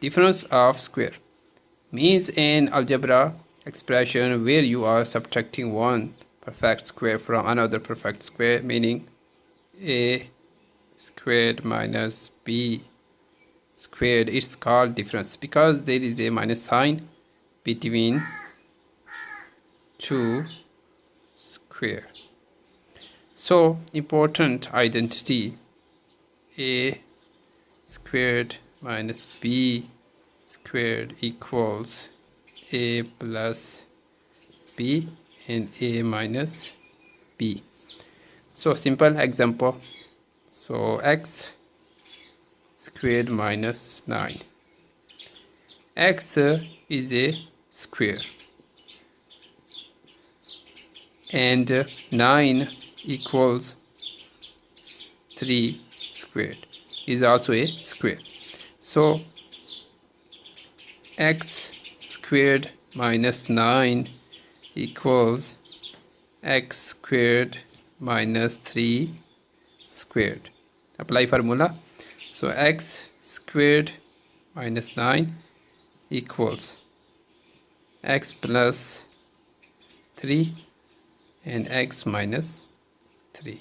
Difference of square means an algebra expression where you are subtracting one perfect square from another perfect square, meaning a squared minus b squared. It's called difference because there is a minus sign between two square. So important identity: a squared minus b squared equals a plus b and a minus b. So simple example. So x squared minus 9. X is a square and 9 equals 3 squared is also a square. So x squared minus 9 equals x squared minus 3 squared. Apply formula. So x squared minus 9 equals x plus 3 and x minus 3.